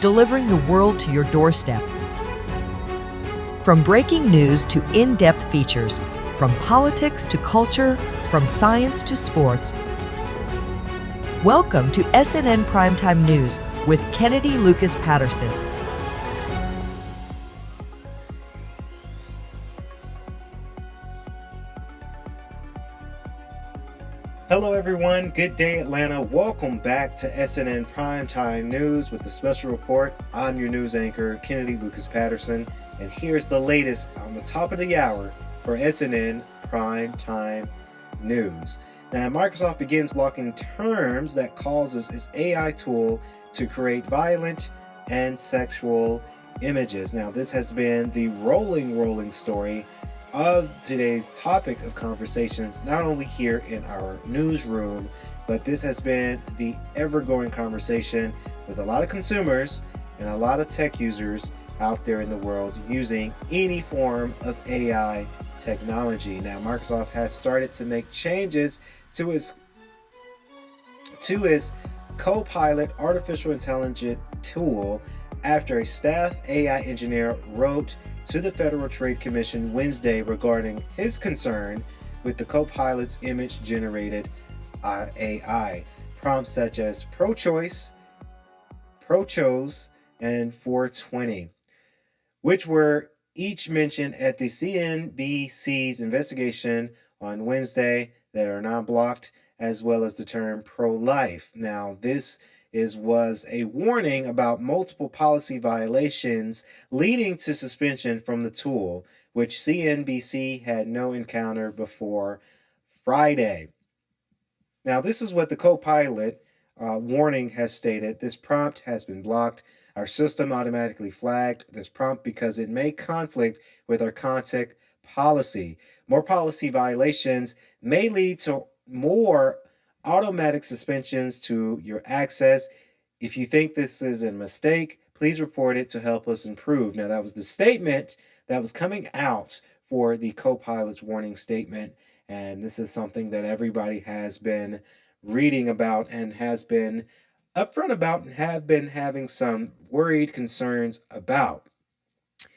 delivering the world to your doorstep. From breaking news to in-depth features, from politics to culture, from science to sports. Welcome to SNN Primetime News with Kennedy Lucas Patterson. Hello everyone, good day Atlanta. Welcome back to SNN Primetime News with a special report. I'm your news anchor, Kennedy Lucas Patterson, and here's the latest on the top of the hour for SNN Primetime News. Now, Microsoft begins blocking terms that causes its AI tool to create violent and sexual images. Now, this has been the rolling story of today's topic of conversations, not only here in our newsroom, but this has been the ever-growing conversation with a lot of consumers and a lot of tech users out there in the world using any form of AI technology. Now, Microsoft has started to make changes to its Copilot artificial intelligence tool after a staff AI engineer wrote to the Federal Trade Commission Wednesday regarding his concern with the Copilot's image-generated AI. Prompts such as pro-choice, pro-chose, and 420, which were each mentioned at the CNBC's investigation on Wednesday that are now blocked, as well as the term pro-life. Now, this was a warning about multiple policy violations leading to suspension from the tool, which CNBC had no encounter before Friday. Now, this is what the Copilot warning has stated. This prompt has been blocked. Our system automatically flagged this prompt because it may conflict with our content policy. More policy violations may lead to more automatic suspensions to your access. If you think this is a mistake, please report it to help us improve. Now, that was the statement that was coming out for the Copilot's warning statement, and this is something that everybody has been reading about and has been upfront about and have been having some worried concerns about.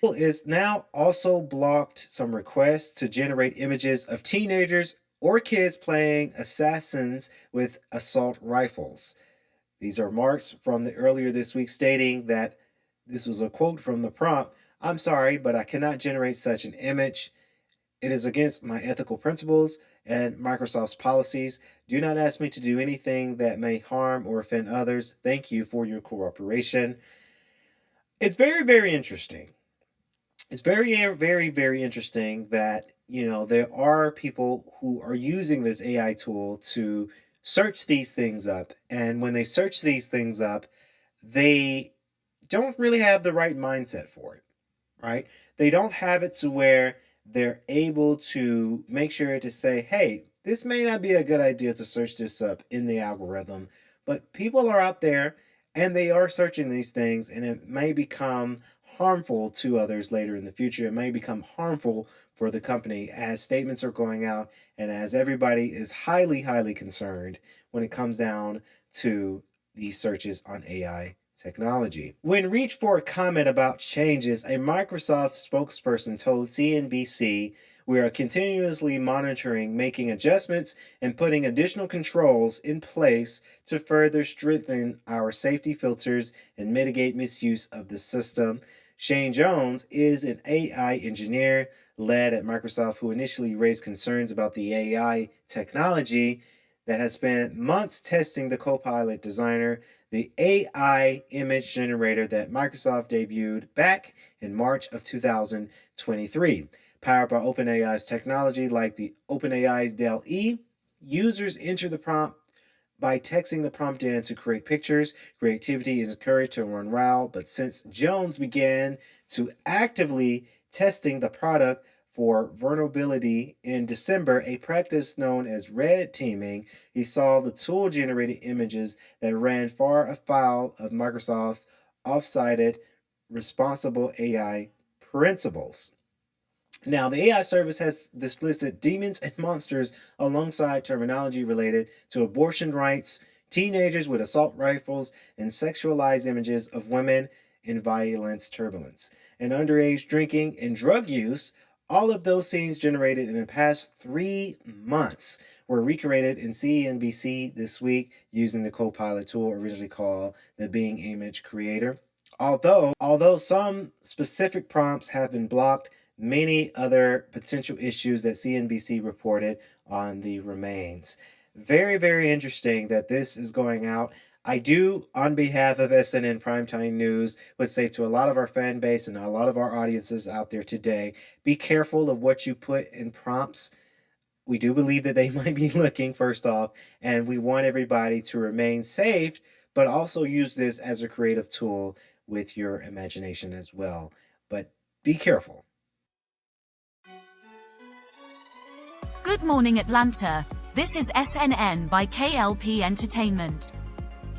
Google is now also blocked some requests to generate images of teenagers or kids playing assassins with assault rifles. These are marks from the earlier this week stating that this was a quote from the prompt. "I'm sorry, but I cannot generate such an image. It is against my ethical principles and Microsoft's policies. Do not ask me to do anything that may harm or offend others. Thank you for your cooperation." It's very interesting. It's very interesting that, there are people who are using this AI tool to search these things up. And when they search these things up, they don't really have the right mindset for it, right? They don't have it to where they're able to make sure to say, hey, this may not be a good idea to search this up in the algorithm, but people are out there and they are searching these things, and it may become harmful to others later in the future. It may become harmful for the company as statements are going out and as everybody is highly concerned when it comes down to these searches on AI technology. When reached for a comment about changes, a Microsoft spokesperson told CNBC, "We are continuously monitoring, making adjustments, and putting additional controls in place to further strengthen our safety filters and mitigate misuse of the system." Shane Jones is an AI engineer led at Microsoft who initially raised concerns about the AI technology that has spent months testing the Copilot Designer, the AI image generator that Microsoft debuted back in March of 2023. Powered by OpenAI's technology like the OpenAI's DALL-E, users enter the prompt by texting the prompt in to create pictures. Creativity is encouraged to run wild, but since Jones began to actively testing the product for vulnerability in December, a practice known as red teaming, he saw the tool generated images that ran far afoul of Microsoft's oft-cited responsible AI principles. Now, the AI service has listed demons and monsters alongside terminology related to abortion rights, teenagers with assault rifles, and sexualized images of women in violence turbulence, and underage drinking and drug use. All of those scenes generated in the past 3 months were recreated in CNBC this week using the Copilot tool originally called the Bing Image Creator. Although some specific prompts have been blocked, many other potential issues that CNBC reported on the remains. Very, very interesting that this is going out. I do, on behalf of SNN Primetime News, would say to a lot of our fan base and a lot of our audiences out there today, be careful of what you put in prompts. We do believe that they might be looking, first off, and we want everybody to remain safe, but also use this as a creative tool with your imagination as well. But be careful. Good morning, Atlanta. This is SNN by K.L.P. Entertainment.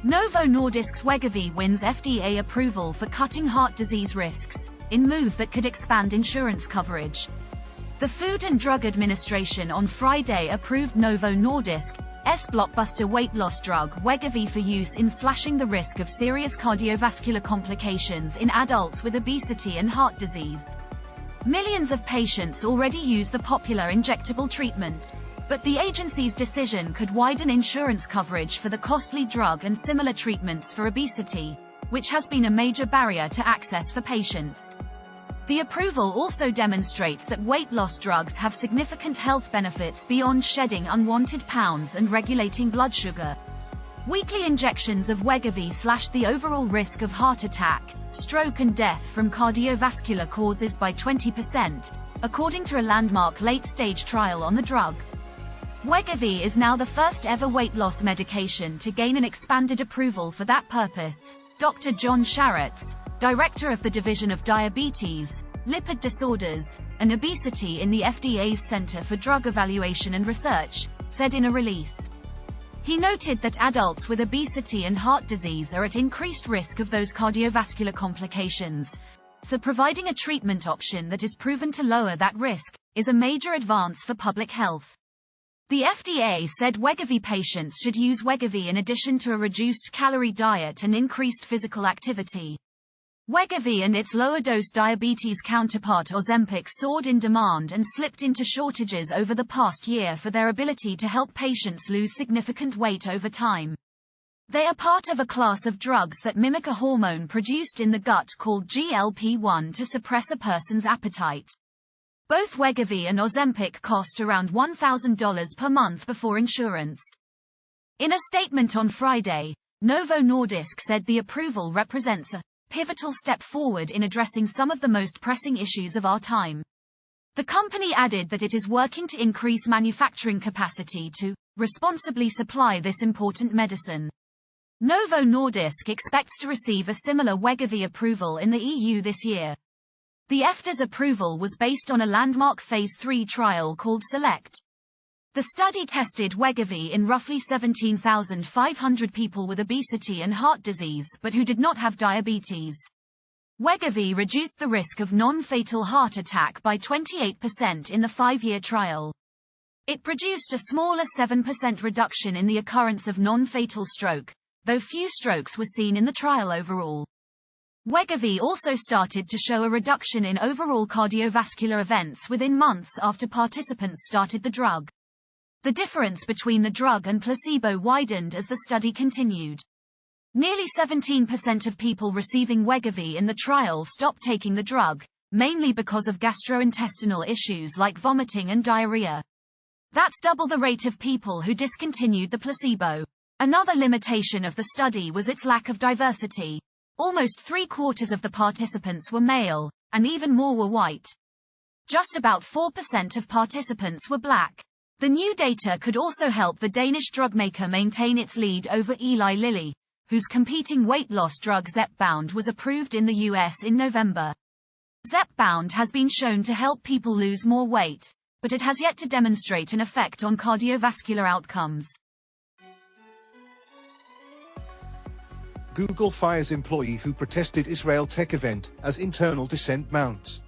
Novo Nordisk's Wegovy wins FDA approval for cutting heart disease risks, in move that could expand insurance coverage. The Food and Drug Administration on Friday approved Novo Nordisk's blockbuster weight loss drug Wegovy for use in slashing the risk of serious cardiovascular complications in adults with obesity and heart disease. Millions of patients already use the popular injectable treatment, but the agency's decision could widen insurance coverage for the costly drug and similar treatments for obesity, which has been a major barrier to access for patients. The approval also demonstrates that weight loss drugs have significant health benefits beyond shedding unwanted pounds and regulating blood sugar. Weekly injections of Wegovy slashed the overall risk of heart attack, stroke and death from cardiovascular causes by 20%, according to a landmark late-stage trial on the drug. Wegovy is now the first ever weight loss medication to gain an expanded approval for that purpose. Dr. John Sharatz, director of the Division of Diabetes, Lipid Disorders, and Obesity in the FDA's Center for Drug Evaluation and Research, said in a release. He noted that adults with obesity and heart disease are at increased risk of those cardiovascular complications, so providing a treatment option that is proven to lower that risk is a major advance for public health. The FDA said Wegovy patients should use Wegovy in addition to a reduced calorie diet and increased physical activity. Wegovy and its lower-dose diabetes counterpart Ozempic soared in demand and slipped into shortages over the past year for their ability to help patients lose significant weight over time. They are part of a class of drugs that mimic a hormone produced in the gut called K.L.P. to suppress a person's appetite. Both Wegovy and Ozempic cost around $1,000 per month before insurance. In a statement on Friday, Novo Nordisk said the approval represents a pivotal step forward in addressing some of the most pressing issues of our time. The company added that it is working to increase manufacturing capacity to responsibly supply this important medicine. Novo Nordisk expects to receive a similar Wegovy approval in the EU this year. The FDA's approval was based on a landmark Phase 3 trial called SELECT. The study tested Wegovy in roughly 17,500 people with obesity and heart disease but who did not have diabetes. Wegovy reduced the risk of non-fatal heart attack by 28% in the 5-year trial. It produced a smaller 7% reduction in the occurrence of non-fatal stroke, though few strokes were seen in the trial overall. Wegovy also started to show a reduction in overall cardiovascular events within months after participants started the drug. The difference between the drug and placebo widened as the study continued. Nearly 17% of people receiving Wegovy in the trial stopped taking the drug, mainly because of gastrointestinal issues like vomiting and diarrhea. That's double the rate of people who discontinued the placebo. Another limitation of the study was its lack of diversity. Almost 3/4 of the participants were male, and even more were white. Just about 4% of participants were black. The new data could also help the Danish drug maker maintain its lead over Eli Lilly, whose competing weight loss drug Zepbound was approved in the US in November. Zepbound has been shown to help people lose more weight, but it has yet to demonstrate an effect on cardiovascular outcomes. Google fires employee who protested Israel tech event as internal dissent mounts.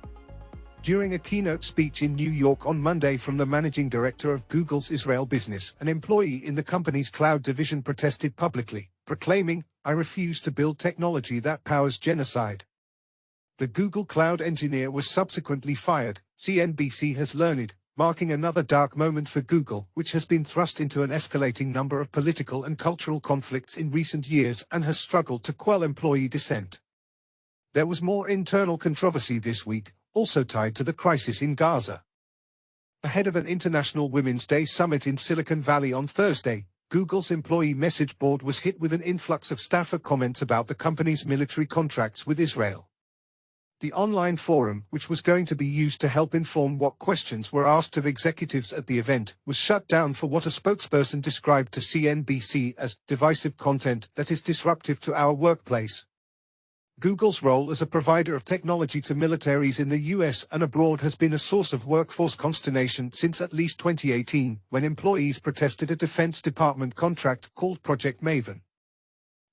During a keynote speech in New York on Monday from the managing director of Google's Israel business, an employee in the company's cloud division protested publicly, proclaiming, "I refuse to build technology that powers genocide." The Google cloud engineer was subsequently fired, CNBC has learned, marking another dark moment for Google, which has been thrust into an escalating number of political and cultural conflicts in recent years and has struggled to quell employee dissent. There was more internal controversy this week, also tied to the crisis in Gaza. Ahead of an International Women's Day summit in Silicon Valley on Thursday, Google's employee message board was hit with an influx of staffer comments about the company's military contracts with Israel. The online forum, which was going to be used to help inform what questions were asked of executives at the event, was shut down for what a spokesperson described to CNBC as divisive content that is disruptive to our workplace. Google's role as a provider of technology to militaries in the US and abroad has been a source of workforce consternation since at least 2018, when employees protested a Defense Department contract called Project Maven.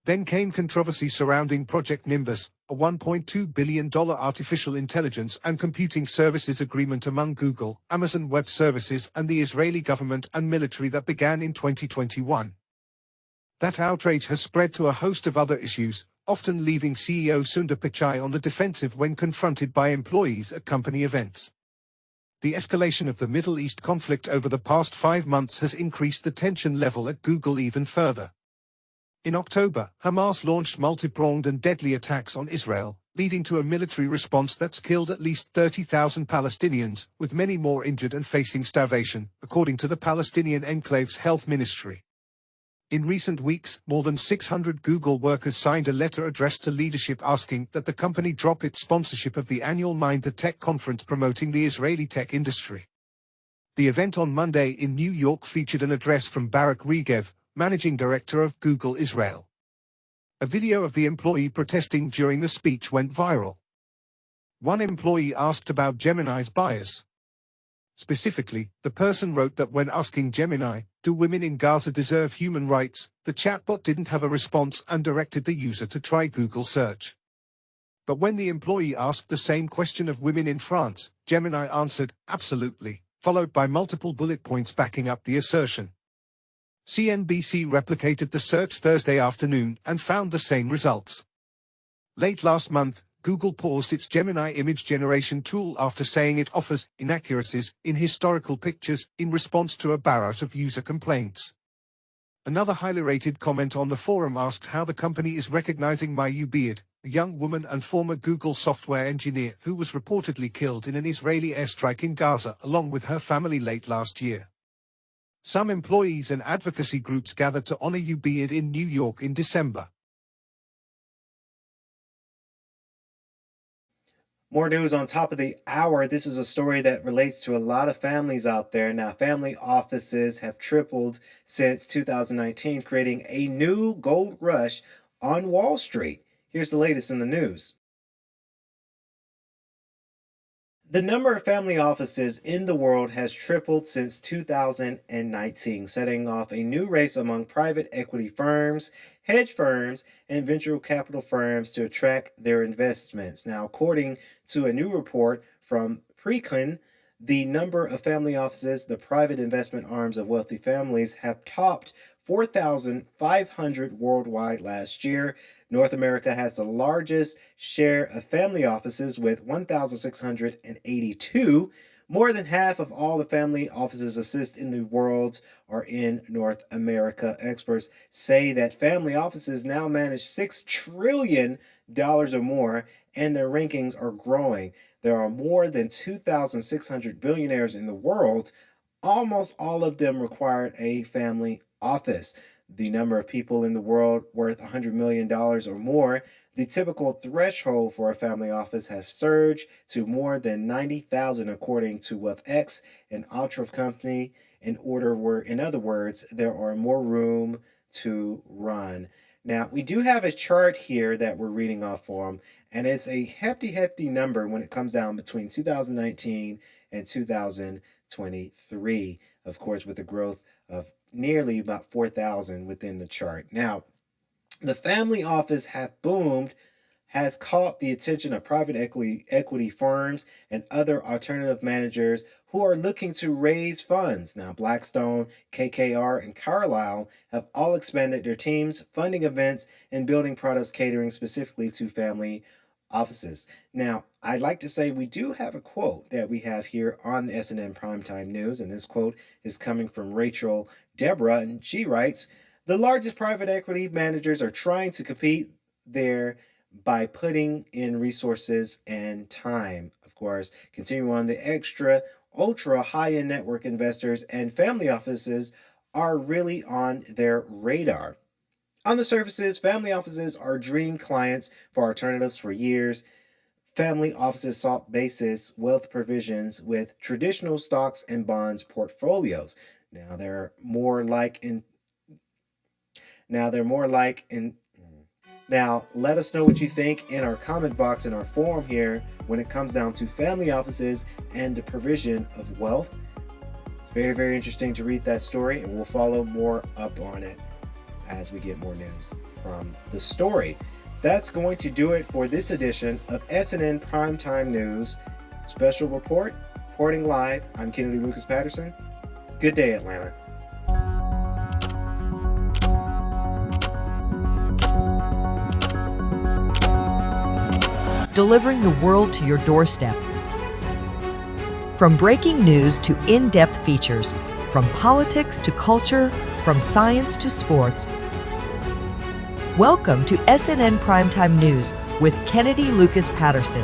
Then came controversy surrounding Project Nimbus, a $1.2 billion artificial intelligence and computing services agreement among Google, Amazon Web Services, and the Israeli government and military that began in 2021. That outrage has spread to a host of other issues, often leaving CEO Sundar Pichai on the defensive when confronted by employees at company events. The escalation of the Middle East conflict over the past 5 months has increased the tension level at Google even further. In October, Hamas launched multi-pronged and deadly attacks on Israel, leading to a military response that's killed at least 30,000 Palestinians, with many more injured and facing starvation, according to the Palestinian Enclave's health ministry. In recent weeks, more than 600 Google workers signed a letter addressed to leadership asking that the company drop its sponsorship of the annual Mind the Tech conference promoting the Israeli tech industry. The event on Monday in New York featured an address from Barak Regev, managing director of Google Israel. A video of the employee protesting during the speech went viral. One employee asked about Gemini's bias. Specifically, the person wrote that when asking Gemini, "Do women in Gaza deserve human rights?" the chatbot didn't have a response and directed the user to try Google search. But when the employee asked the same question of women in France, Gemini answered, "Absolutely," followed by multiple bullet points backing up the assertion. CNBC replicated the search Thursday afternoon and found the same results. Late last month, Google paused its Gemini image generation tool after saying it offers inaccuracies in historical pictures in response to a barrage of user complaints. Another highly rated comment on the forum asked how the company is recognizing Mayu Beard, a young woman and former Google software engineer who was reportedly killed in an Israeli airstrike in Gaza along with her family late last year. Some employees and advocacy groups gathered to honor Ubeard in New York in December. More news on top of the hour. This is a story that relates to a lot of families out there. Now, family offices have tripled since 2019, creating a new gold rush on Wall Street. Here's the latest in the news. The number of family offices in the world has tripled since 2019, setting off a new race among private equity firms, hedge firms, and venture capital firms to attract their investments. Now, according to a new report from Preqin, the number of family offices, the private investment arms of wealthy families, have topped 4,500 worldwide last year. North America has the largest share of family offices with 1,682. More than half of all the family offices assist in the world are in North America. Experts say that family offices now manage $6 trillion or more, and their rankings are growing. There are more than 2,600 billionaires in the world. Almost all of them required a family office. The number of people in the world worth $100 million or more, the typical threshold for a family office, has surged to more than 90,000 according to WealthX, an Ultra company. In other words, there are more room to run. Now, we do have a chart here that we're reading off from, and it's a hefty number when it comes down between 2019 and 2023, of course, with a growth of nearly about 4,000 within the chart. Now, the family office have boomed. has caught the attention of private equity firms and other alternative managers who are looking to raise funds. Now, Blackstone, KKR, and Carlyle have all expanded their teams, funding events, and building products catering specifically to family offices. Now, I'd like to say we do have a quote that we have here on the SNN Primetime News, and this quote is coming from Rachel Deborah, and she writes, "The largest private equity managers are trying to compete there by putting in resources and time." Of course, continue on, the extra, ultra high-end network investors and family offices are really on their radar. On the surfaces, family offices are dream clients for alternatives for years. Family offices sought basis wealth provisions with traditional stocks and bonds portfolios. Now they're more like in Now, let us know what you think in our comment box in our forum here when it comes down to family offices and the provision of wealth. It's very, very interesting to read that story, and we'll follow more up on it as we get more news from the story. That's going to do it for this edition of SNN Primetime News Special Report. Reporting live, I'm Kennedy Lucas Patterson. Good day, Atlanta. Delivering the world to your doorstep. From breaking news to in-depth features, from politics to culture, from science to sports. Welcome to SNN Primetime News with Kennedy Lucas Patterson.